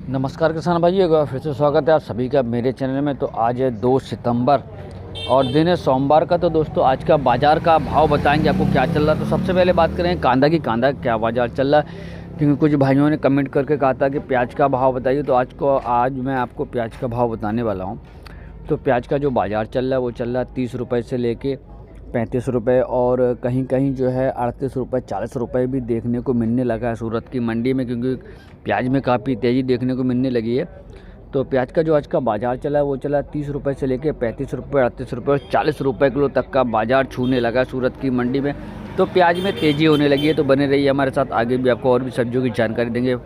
नमस्कार किसान भाई, एक बार फिर से स्वागत है आप सभी का मेरे चैनल में। तो आज है 2 सितंबर और दिन है सोमवार का। तो दोस्तों आज का बाज़ार का भाव बताएंगे आपको क्या चल रहा है। तो सबसे पहले बात करें कांदा की, कांदा क्या बाज़ार चल रहा है, क्योंकि कुछ भाइयों ने कमेंट करके कहा था कि प्याज का भाव बताइए। तो आज मैं आपको प्याज का भाव बताने वाला हूँ। तो प्याज का जो बाज़ार चल रहा है वो चल रहा है 30 रुपये से लेके 35 रुपये और कहीं कहीं जो है 38 रुपये 40 रुपये भी देखने को मिलने लगा है सूरत की मंडी में, क्योंकि प्याज में काफ़ी तेज़ी देखने को मिलने लगी है। तो प्याज का जो आज का बाज़ार चला है वो चला 30 रुपये से लेके 35 रुपये 38 रुपये और 40 रुपये किलो तक का बाज़ार छूने लगा है सूरत की मंडी में। तो प्याज में तेज़ी होने लगी है। तो बने रहिए हमारे साथ, आगे भी आपको और भी सब्जियों की जानकारी देंगे।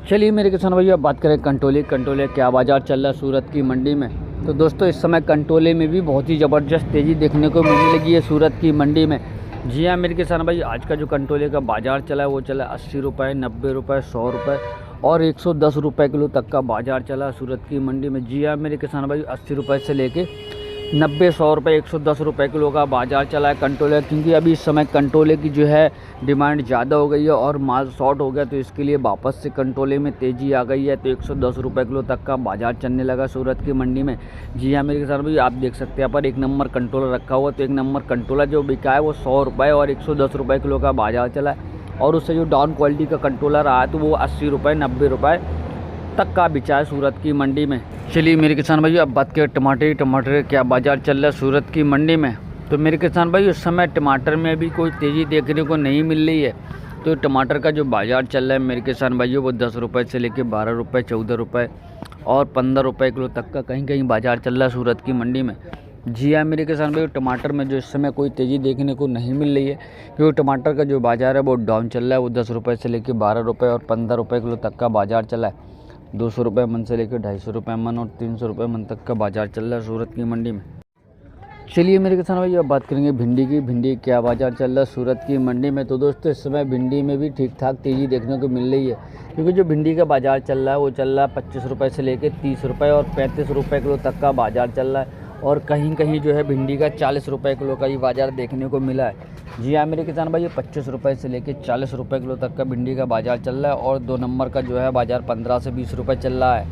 चलिए मेरे किसान भाई, अब बात करें कंटोले क्या बाज़ार चल रहा है सूरत की मंडी में। तो दोस्तों इस समय कंटोले में भी बहुत ही ज़बरदस्त तेज़ी देखने को मिलने लगी है सूरत की मंडी में। जी हाँ मेरे किसान भाई, आज का जो कंटोले का बाज़ार चला है वो चला 80 रुपये 90 रुपये 100 रुपये और 110 रुपये किलो तक का बाज़ार चला सूरत की मंडी में। जी हाँ मेरे किसान भाई, 80 रुपये से लेके 90 100 रुपये 110 रुपये किलो का बाज़ार चला है कंटोले, क्योंकि अभी इस समय कंटोले की जो है डिमांड ज़्यादा हो गई है और माल शॉर्ट हो गया। तो इसके लिए वापस से कंटोले में तेज़ी आ गई है। तो 110 रुपये किलो तक का बाज़ार चलने लगा सूरत की मंडी में। जी हाँ मेरे किसान भाई, आप देख सकते हैं यहाँ पर 1 नंबर कंटोला रखा हुआ। तो 1 नंबर कंटोला जो बिका है वो 100 रुपये और 110 रुपये किलो का बाज़ार चला है। और उससे जो डाउन क्वालिटी का कंटोला रहा है तो वो 80 रुपये 90 रुपये तक का बिचा है सूरत की मंडी में। चलिए मेरे किसान भाई, अब बात करें टमाटर क्या बाज़ार चल रहा है सूरत की मंडी में। तो मेरे किसान भाई, उस समय टमाटर में भी कोई तेज़ी देखने को नहीं मिल रही है। तो टमाटर का जो बाज़ार चल रहा है मेरे किसान भाइयों, वो 10 रुपये से लेके 12 रुपये 14 रुपये और 15 रुपये किलो तक का कहीं कहीं बाज़ार चल रहा है सूरत की मंडी में। जी हाँ मेरे किसान भाई, टमाटर में जो इस समय कोई तेज़ी देखने को नहीं मिल रही है, क्योंकि टमाटर का जो बाज़ार है वो डाउन चल रहा है। वो 10 रुपये से लेके 12 रुपये और 15 रुपये किलो तक का बाज़ार चला है। 200 रुपये मन से लेकर 250 रुपये मन और 300 रुपये मन तक का बाज़ार चल रहा है सूरत की मंडी में। चलिए मेरे किसान भाई, अब बात करेंगे भिंडी की। भिंडी क्या बाज़ार चल रहा है सूरत की मंडी में। तो दोस्तों इस समय भिंडी में भी ठीक ठाक तेज़ी देखने को मिल रही है, क्योंकि जो भिंडी का बाज़ार चल रहा है वो चल रहा है 25 रुपये से लेकर 30 रुपये और 35 रुपये किलो तक का बाज़ार चल रहा है। और कहीं कहीं जो है भिंडी का 40 रुपये किलो का ही बाज़ार देखने को मिला है। जी हाँ मेरे किसान भाई, 25 रुपये से लेकर 40 रुपये किलो तक का भिंडी का बाज़ार चल रहा है। और 2 नंबर का जो है बाज़ार 15 से 20 रुपये चल रहा है।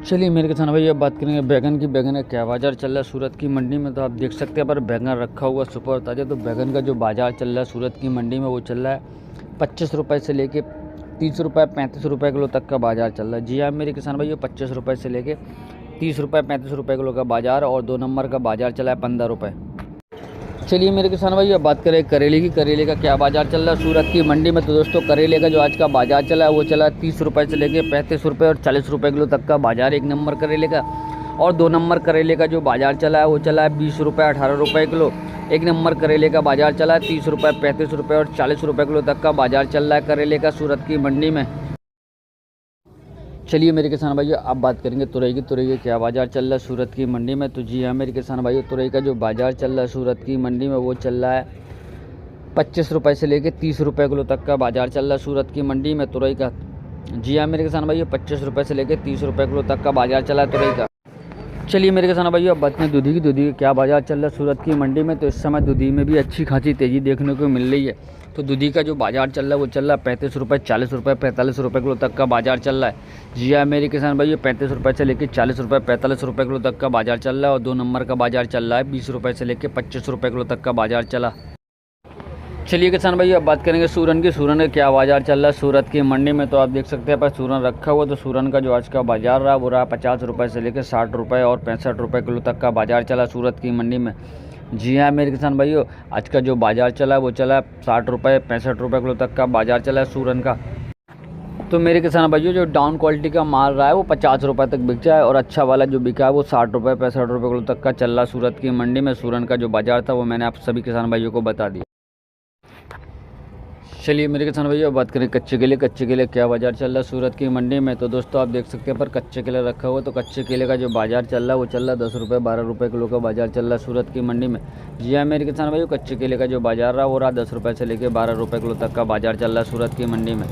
चलिए मेरे किसान भाई, अब बात करेंगे बैगन की। बैगन का क्या बाज़ार चल रहा है सूरत की मंडी में। तो आप देख सकते हैं पर बैगन रखा हुआ सुपर ताज़ा। तो बैगन का जो बाज़ार चल रहा है सूरत की मंडी में वो चल रहा है 25 रुपये से लेके 30 रुपये 35 रुपये किलो तक का बाज़ार चल रहा है। जी हाँ मेरे किसान भाई, 25 रुपये से लेके 30 रुपये 35 रुपये किलो का बाज़ार और 2 नंबर का बाज़ार चला है 15 रुपये। चलिए मेरे किसान भाई, अब बात करें करेले की। करेले का क्या बाज़ार चल रहा है सूरत की मंडी में। तो दोस्तों करेले का जो आज का बाज़ार चला है वो चला 30 रुपये से लेके 35 रुपये और 40 रुपये किलो तक का बाज़ार 1 नंबर करेले का। और 2 नंबर करेले का जो बाज़ार चला है वो चला है 20 रुपये 18 रुपये किलो। 1 नंबर करेले का बाज़ार चला है 30 रुपये 35 रुपये और 40 रुपये किलो तक का बाज़ार चल रहा है करेले का सूरत की मंडी में। चलिए मेरे किसान भाइयों, अब बात करेंगे तुरई की। तुरई का क्या बाज़ार चल रहा है सूरत की मंडी में। तो जी हाँ मेरे किसान भाइयों, तुरई का जो बाज़ार चल रहा है सूरत की मंडी में वो चल रहा है 25 रुपये से लेके 30 रुपये किलो तक का बाज़ार चल रहा है सूरत की मंडी में तुरई का। जी हाँ मेरे किसान भाइयों, 25 रुपये से लेके 30 रुपये किलो तक का बाज़ार चला है तुरई का। चलिए मेरे किसान भाइयों, अब बात करें दूधी की। दूधी का क्या बाज़ार चल रहा है सूरत की मंडी में। तो इस समय दूधी में भी अच्छी खासी तेज़ी देखने को मिल रही है। तो दूधी का जो बाज़ार चल रहा है वो चल रहा है 35 रुपये 40 रुपये 45 रुपये किलो तक का बाज़ार चल रहा है। जी हाँ मेरे किसान भाइयों, 35 रुपये से लेकर 40 रुपये 45 रुपये किलो तक का बाज़ार चल रहा है। और 2 नंबर का बाज़ार चल रहा है 20 रुपये से लेकर 25 रुपये किलो तक का बाज़ार चला। चलिए किसान भाई, अब बात करेंगे सूरन की। सूरन का क्या बाज़ार चल रहा है सूरत की मंडी में। तो आप देख सकते हैं पर सूरन रखा हुआ। तो सूरन का जो आज का बाज़ार रहा वो रहा 50 रुपये से लेकर 60 रुपये और 65 रुपये किलो तक का बाज़ार चला सूरत की मंडी में। जी हाँ मेरे किसान भाइयों, आज का जो बाज़ार चला वो चला 60 रुपये 65 रुपये किलो तक का बाज़ार चला है सूरन का। तो मेरे किसान भाइयों, जो डाउन क्वालिटी का माल रहा है वो 50 रुपये तक बिक जाए और अच्छा वाला जो बिका है वो 60 रुपये 65 रुपये किलो तक का चल रहा सूरत की मंडी में। सूरन का जो बाज़ार था वो मैंने आप सभी किसान भाइयों को बता दिया। चलिए मेरे किसान भाइयों, बात करें कच्चे केले। कच्चे केले क्या बाज़ार चल रहा है सूरत की मंडी में। तो दोस्तों आप देख सकते हैं पर कच्चे केले रखा हुआ। तो कच्चे केले का जो बाज़ार चल रहा है वो चल रहा है 10 रुपये 12 रुपये किलो का बाज़ार चल रहा है सूरत की मंडी में। जी हाँ मेरे किसान भाइयों, कच्चे केले का जो बाज़ार रहा वो रहा 10 रुपये से लेकर 12 रुपये किलो तक का बाज़ार चल रहा है सूरत की मंडी में।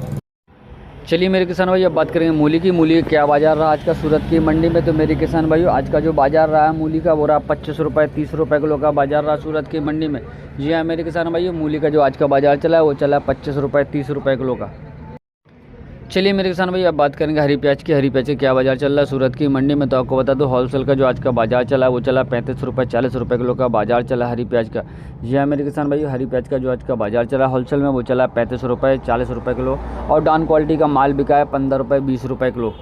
चलिए मेरे किसान भाई, अब बात करेंगे मूली की। मूली क्या बाज़ार रहा आज का सूरत की मंडी में। तो मेरे किसान भाइयों, आज का जो बाज़ार रहा मूली का वो रहा 25 रुपये 30 रुपये किलो का बाज़ार रहा सूरत की मंडी में। जी हाँ मेरे किसान भाइयों, मूली का जो आज का बाज़ार चला है वो चला 25 रुपये 30 रुपये किलो का। चलिए मेरे किसान भाई अब बात करेंगे हरी प्याज की। हरी प्याज का क्या बाजार चल रहा है सूरत की मंडी में। तो आपको बता दो होलसेल का जो आज का बाजार चला वो चला 35 रुपये 40 रुपये किलो का बाजार चला हरी प्याज का। जी हाँ मेरे किसान भाई, हरी प्याज का जो आज का बाजार चला होलसेल में वो चला 35 रुपये 40 रुपये किलो और डाउन क्वालिटी का माल बिका है 15 रुपये 20 रुपये किलो।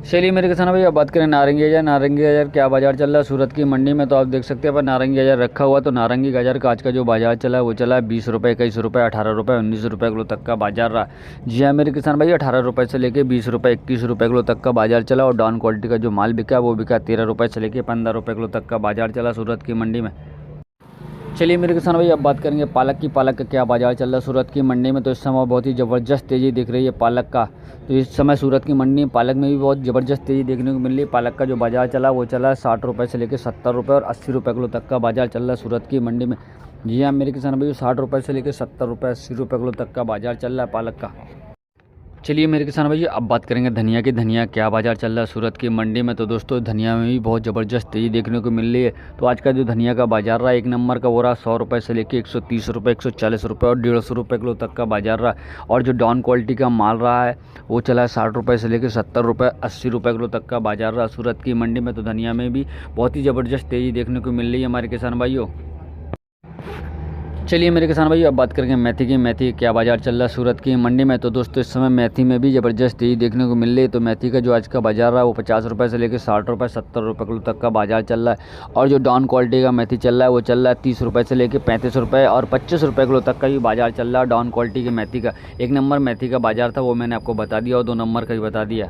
चलिए मेरे किसान भाई अब बात करें नारंगी गाजर। नारंगी गाजर क्या बाजार चल रहा है सूरत की मंडी में। तो आप देख सकते हैं पर नारंगी गाजर रखा हुआ। तो नारंगी गाजर का आज का जो बाजार चला है वो चला है 20 रुपये 21 रुपये 18 रुपये 19 रुपये किलो तक का बाजार रहा। जी हाँ मेरे किसान भाई, 18 रुपये से लेके 20 रुपये 21 रुपये किलो तक का बाजार चला और डाउन क्वालिटी का जो माल बिका वो बिका 13 रुपये से लेके 15 रुपये किलो तक का बाजार चला सूरत की मंडी में। चलिए मेरे किसान भाई अब बात करेंगे पालक की। पालक का क्या बाजार चल रहा है सूरत की मंडी में। तो इस समय बहुत ही ज़बरदस्त तेज़ी दिख रही है पालक का। तो इस समय सूरत की मंडी में पालक में भी बहुत ज़बरदस्त तेज़ी देखने को मिल रही है। पालक का जो बाजार चला वो चला 60 रुपये से लेकर 70 रुपये और 80 रुपये किलो तक का बाजार चल रहा है सूरत की मंडी में। जी हाँ मेरे किसान भाई, 60 रुपये से लेकर 70 रुपये 80 रुपये किलो तक का बाजार चल रहा है पालक का। चलिए मेरे किसान भाई अब बात करेंगे धनिया की। धनिया क्या बाजार चल रहा है सूरत की मंडी में। तो दोस्तों धनिया में भी बहुत ज़बरदस्त तेज़ी देखने को मिल रही है। तो आज का जो धनिया का बाजार रहा एक नंबर का वो रहा 100 रुपये से लेके 130 रुपये 140 रुपये और 150 रुपये किलो तक का बाजार रहा। और जो डाउन क्वालिटी का माल रहा है वो चला है 60 रुपये से लेकर 70 रुपये 80 रुपये किलो तक का बाजार रहा सूरत की मंडी में। तो धनिया में भी बहुत ही ज़बरदस्त तेज़ी देखने को मिल रही है हमारे किसान भाइयों। चलिए मेरे किसान भाई अब बात करेंगे मेथी की। मेथी क्या बाजार चल रहा है सूरत की मंडी में। तो दोस्तों इस समय मेथी में भी ज़बरदस्त तेज़ी देखने को मिल रही है। तो मेथी का जो आज का बाजार रहा है वो 50 रुपये से लेकर 60 रुपये 70 रुपये किलो तक का बाजार चल रहा है। और जो डाउन क्वालिटी का मेथी चल रहा है वो चल रहा है 30 रुपये से लेकर 35 रुपये और 25 रुपये किलो तक का भी बाजार चल रहा है डाउन क्वालिटी की मेथी का। एक नंबर मेथी का बाजार था वो मैंने आपको बता दिया और 2 नंबर का भी बता दिया।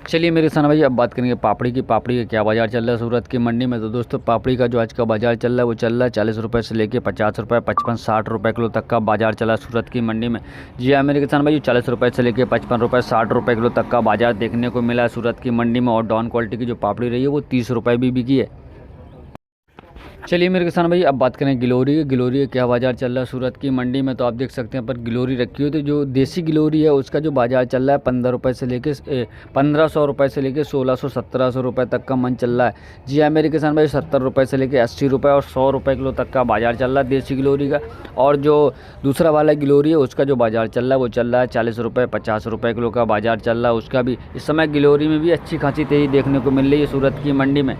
चलिए मेरे किसान भाई अब बात करेंगे पापड़ी की। पापड़ी का क्या बाजार चल रहा है सूरत की मंडी में। तो दोस्तों पापड़ी का जो आज का बाजार चल रहा है वो चल रहा है 40 रुपये से लेके 50 रुपये 55 60 रुपये किलो तक का बाजार चला सूरत की मंडी में। जी हाँ मेरे किसान भाई, 40 रुपये से लेके 55 रुपये 60 रुपये किलो तक का बाजार देखने को मिला है सूरत की मंडी में। और डाउन क्वालिटी की जो पापड़ी रही है वो 30 रुपये भी बिकी है। चलिए मेरे किसान भाई अब बात करें गिलोरी की। गिलोरी का क्या बाजार चल रहा है सूरत की मंडी में। तो आप देख सकते हैं पर गिलोरी रखी हुई। तो जो देसी गिलोरी है उसका जो बाजार चल रहा है 15 रुपये से लेके 1500 रुपये से लेके 1600 1700 रुपये तक का मन चल रहा है। जी हाँ मेरे किसान भाई, 70 रुपये से लेके 80 रुपये और 100 रुपये किलो तक का बाजार चल रहा है देसी गिलोरी का। और जो दूसरा वाला गिलोरी है उसका जो बाजार चल रहा है वो चल रहा है 40 रुपये 50 रुपये किलो का बाजार चल रहा है उसका भी। इस समय गिलोरी में भी अच्छी खासी तेज़ी देखने को मिल रही है सूरत की मंडी में।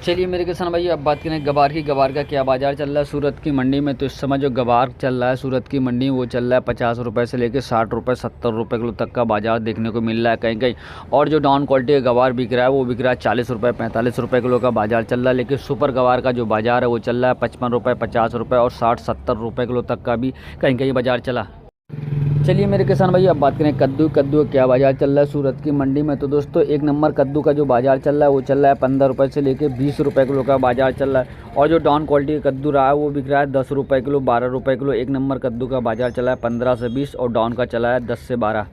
चलिए मेरे किसान भाई अब बात करें गवार की। गवार का क्या बाजार चल रहा है सूरत की मंडी में। तो इस समय जो गवार चल रहा है सूरत की मंडी में वो चल रहा है 50 रुपये से लेकर 60 रुपये 70 रुपये किलो तक का बाजार देखने को मिल रहा है कहीं कहीं। और जो डाउन क्वालिटी का गवार बिक रहा है वो बिक रहा है 40 रुपये 45 रुपये किलो का बाजार चल रहा है। लेकिन सुपर गवार का जो बाजार है वो चल रहा है 55 रुपये 50 रुपये और 60 70 रुपये किलो तक का भी कहीं कहीं बाजार चला। चलिए मेरे किसान भाई अब बात करें कद्दू। कद्दू क्या बाजार चल रहा है सूरत की मंडी में। तो दोस्तों एक नंबर कद्दू का जो बाजार चल रहा है वो चल रहा है 15 रुपये से लेके 20 रुपये किलो का बाजार चल रहा है। और जो डाउन क्वालिटी का कद्दू रहा है वो बिक रहा है 10 रुपये किलो 12 रुपये किलो। एक नंबर कद्दू का बाजार चला है 15 से 20 और डाउन का चला है 10 से 12।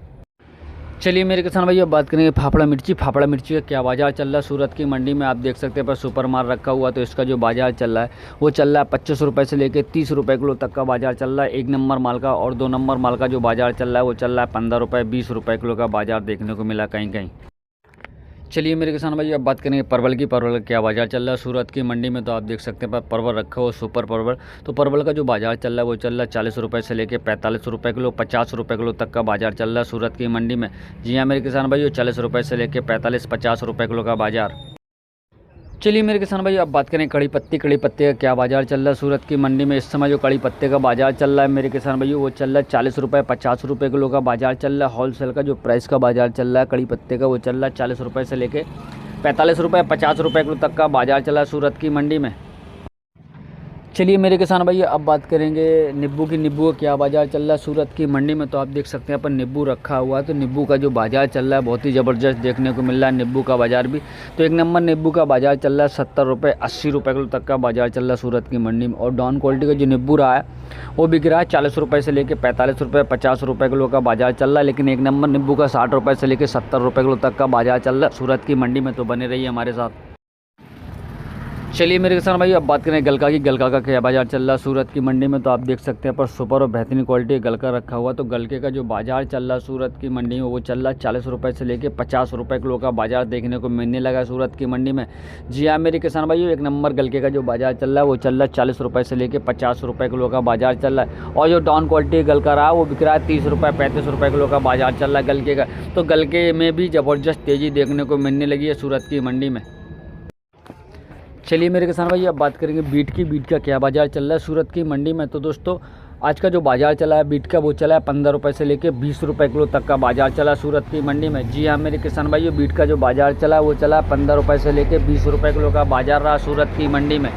चलिए मेरे किसान भाई अब बात करेंगे फाफड़ा मिर्ची। फाफड़ा मिर्ची का क्या बाजार चल रहा है सूरत की मंडी में। आप देख सकते हैं पर सुपर माल रखा हुआ। तो इसका जो बाजार चल रहा है वो चल रहा है 25 रुपये से लेकर 30 रुपये किलो तक का बाजार चल रहा है एक नंबर माल का। और 2 नंबर माल का जो बाजार चल रहा है वो चल रहा है 15 रुपये 20 रुपये किलो का बाजार देखने को मिला कहीं कहीं। चलिए मेरे किसान भाई अब बात करेंगे परवल की। परवल का क्या बाजार चल रहा है सूरत की मंडी में। तो आप देख सकते हैं परवल रखा हो सुपर परवल। तो परवल का जो बाजार चल रहा है वो चल रहा है 40 रुपये से लेकर 45 रुपये किलो 50 रुपये किलो तक का बाजार चल रहा है सूरत की मंडी में। जी हाँ मेरे किसान भाई, 40 रुपये से लेकर 45 50 रुपये किलो का बाजार। चलिए मेरे किसान भाई अब बात करें कड़ी पत्ती। कड़ी पत्ते का क्या बाजार चल रहा है सूरत की मंडी में। इस समय जो कड़ी पत्ते का बाजार चल रहा है मेरे किसान भाई वो चल रहा है 40 रुपये 50 रुपये किलो का बाजार चल रहा है। होलसेल का जो प्राइस का बाजार चल रहा है कड़ी पत्ते का वो चल रहा है 40 रुपये से लेके 45 रुपये 50 रुपये किलो तक का बाजार चला है सूरत की मंडी में। चलिए मेरे किसान भाई अब बात करेंगे नींबू की। नींबू का क्या बाजार चल रहा है सूरत की मंडी में। तो आप देख सकते हैं पर नींबू रखा हुआ है। तो नींबू का जो बाजार चल रहा है बहुत ही ज़बरदस्त देखने को मिल रहा है नींबू का बाजार भी। तो एक नंबर नींबू का बाजार चल रहा है 70 रुपये 80 रुपये किलो तक का बाजार चल रहा है सूरत की मंडी में। और डाउन क्वालिटी का जो नींबू रहा है वो बिक रहा है 40 रुपये से लेकर 45 रुपये 50 रुपये किलो का बाजार चल रहा है। लेकिन एक नंबर नींबू का 60 रुपये से लेकर 70 रुपये किलो तक का बाजार चल रहा है सूरत की मंडी में। तो बने रहिए हमारे साथ। चलिए मेरे किसान भाई, अब बात करें गलका की। गलका का क्या बाज़ार चल रहा है सूरत की मंडी में, तो आप देख सकते हैं पर सुपर और बेहतरीन क्वालिटी गलका रखा हुआ। तो गलके का जो बाज़ार चल रहा है सूरत की मंडी में, वो चल रहा है 40 रुपये से लेके 50 रुपये किलो का बाज़ार देखने को मिलने लगा है सूरत की मंडी में। जी हाँ मेरे किसान भाई, एक नंबर गलके का जो बाज़ार चल रहा है वो चल रहा है 40 रुपये से लेकर 50 रुपये किलो का बाज़ार चल रहा है। और जो डाउन क्वालिटी गलका रहा वो बिक रहा है 30 रुपये 35 रुपये किलो का बाज़ार चल रहा है गलके का। तो गलके में भी ज़बरदस्त तेज़ी देखने को मिलने लगी है सूरत की मंडी में। चलिए मेरे किसान भाई, अब बात करेंगे बीट की। बीट का क्या बाज़ार चल रहा है सूरत की मंडी में। तो दोस्तों आज का जो बाज़ार चला है बीट का, वो चला है 15 रुपये से लेकर 20 रुपये किलो तक का बाज़ार चला सूरत की मंडी में। जी हाँ मेरे किसान भाई, बीट का जो बाज़ार चला वो चला 15 रुपये से लेकर 20 रुपये किलो का बाज़ार रहा सूरत की मंडी में।